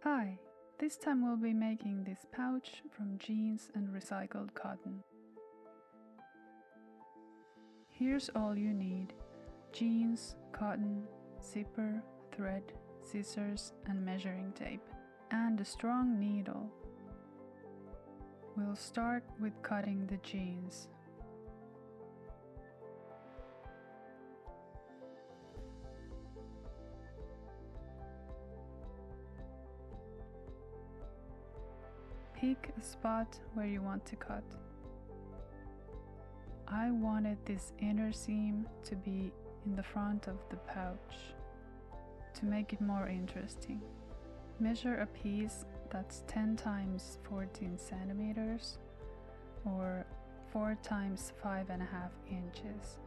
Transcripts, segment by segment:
Hi, this time we'll be making this pouch from jeans and recycled cotton. Here's all you need: jeans, cotton, zipper, thread, scissors and measuring tape, and a strong needle. We'll start with cutting the jeans. Pick a spot where you want to cut. I wanted this inner seam to be in the front of the pouch to make it more interesting. Measure a piece that's 10 times 14 centimeters or 4 times 5.5 inches.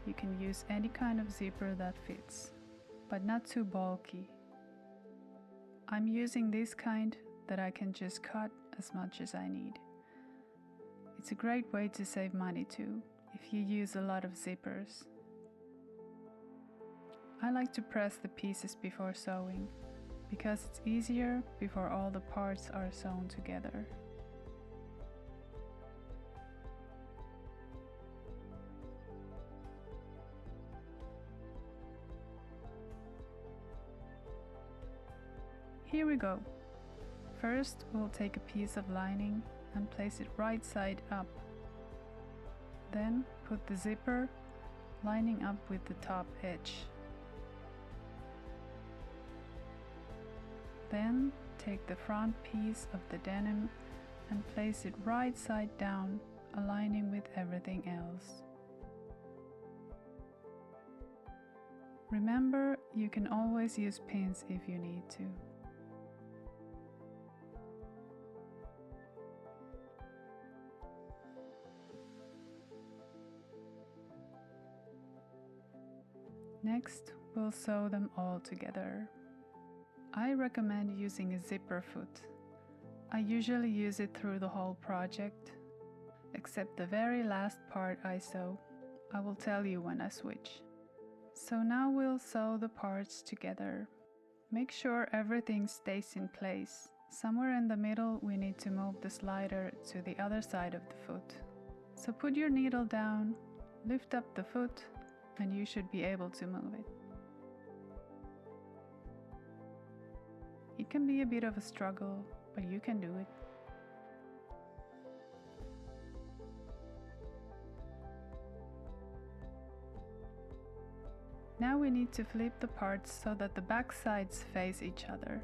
You can use any kind of zipper that fits, but not too bulky. I'm using this kind that I can just cut as much as I need. It's a great way to save money too, if you use a lot of zippers. I like to press the pieces before sewing, because it's easier before all the parts are sewn together. Here we go. First, we'll take a piece of lining and place it right side up. Then put the zipper lining up with the top edge. Then take the front piece of the denim and place it right side down, aligning with everything else. Remember, you can always use pins if you need to. Next, we'll sew them all together. I recommend using a zipper foot. I usually use it through the whole project, except the very last part I sew. I will tell you when I switch. So now we'll sew the parts together. Make sure everything stays in place. Somewhere in the middle we need to move the slider to the other side of the foot. So put your needle down, lift up the foot, and you should be able to move it. It can be a bit of a struggle, but you can do it. Now we need to flip the parts so that the back sides face each other.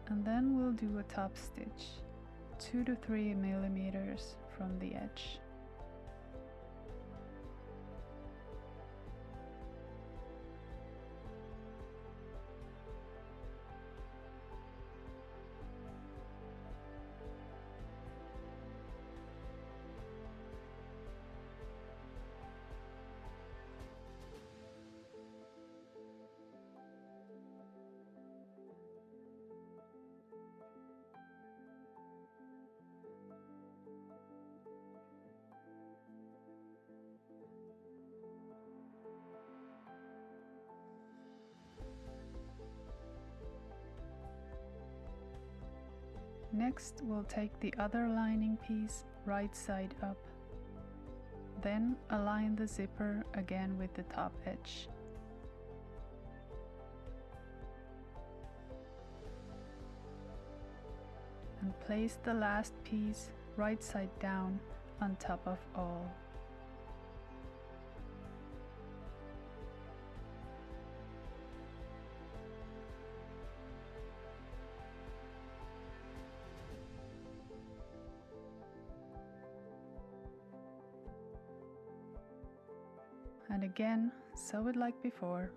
And then we'll do a top stitch, 2 to 3 millimeters from the edge. Next, we'll take the other lining piece right side up. Then align the zipper again with the top edge. And place the last piece right side down on top of all. And again, sew it like before.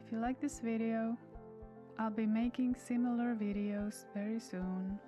If you like this video, I'll be making similar videos very soon.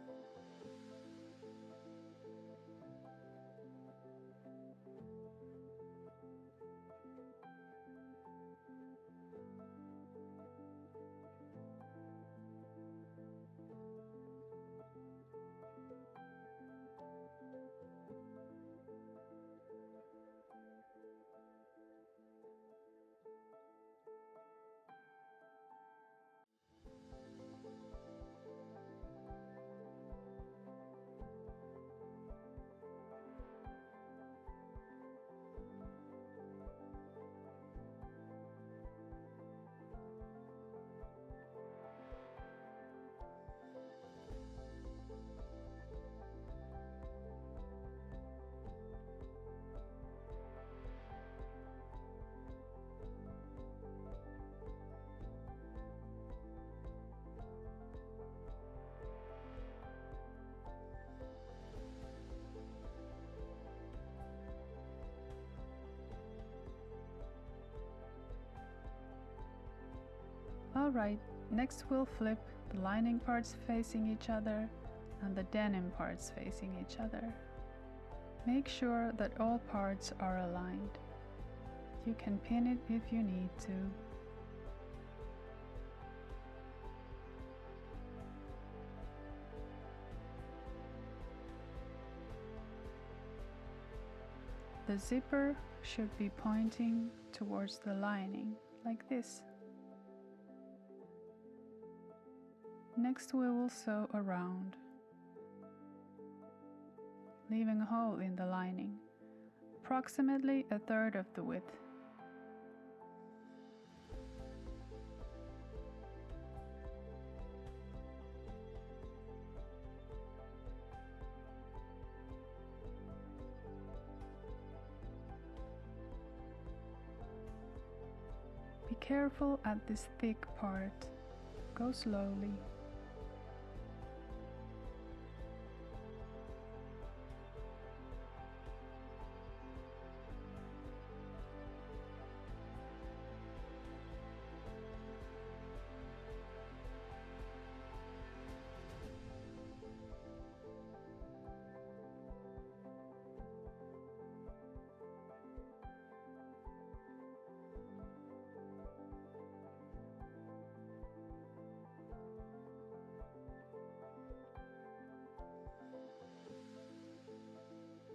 Alright, next we'll flip the lining parts facing each other and the denim parts facing each other. Make sure that all parts are aligned. You can pin it if you need to. The zipper should be pointing towards the lining, like this. Next we will sew around, leaving a hole in the lining, approximately a third of the width. Be careful at this thick part. Go slowly.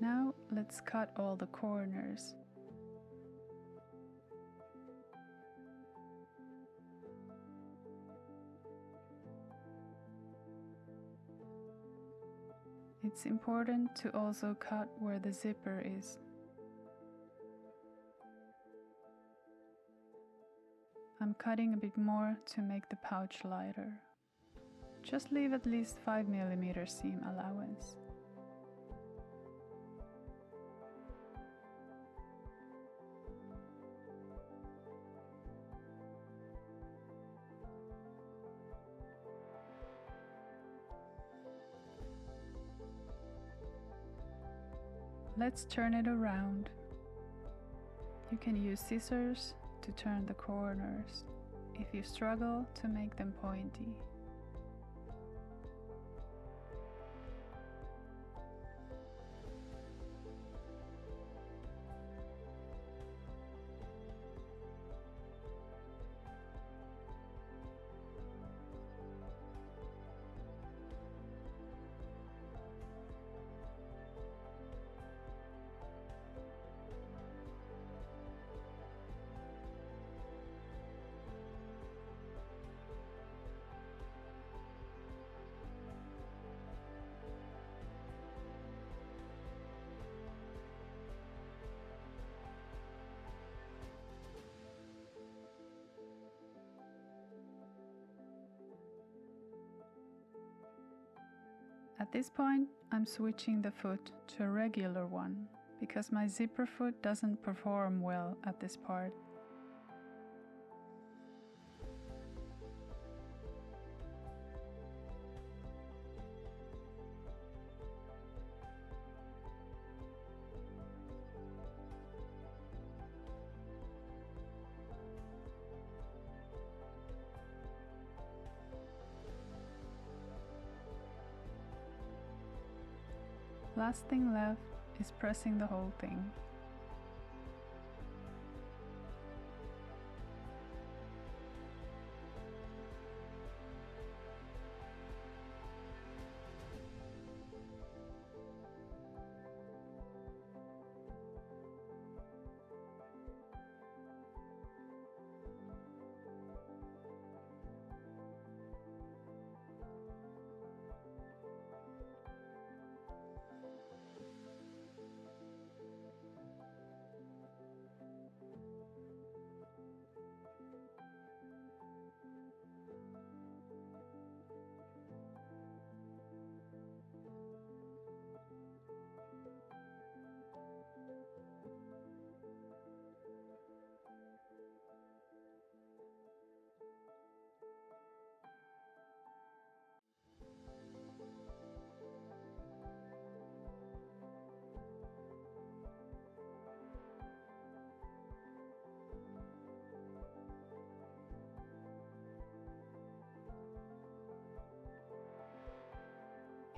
Now let's cut all the corners. It's important to also cut where the zipper is. I'm cutting a bit more to make the pouch lighter. Just leave at least 5 mm seam allowance. Let's turn it around. You can use scissors to turn the corners if you struggle to make them pointy. At this point, I'm switching the foot to a regular one because my zipper foot doesn't perform well at this part. Last thing left is pressing the whole thing.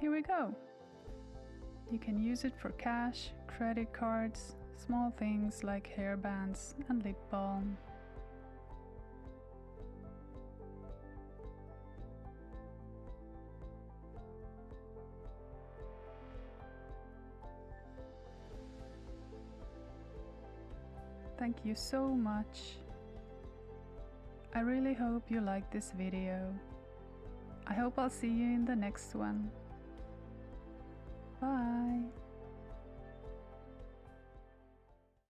Here we go! You can use it for cash, credit cards, small things like hairbands and lip balm. Thank you so much. I really hope you liked this video. I hope I'll see you in the next one.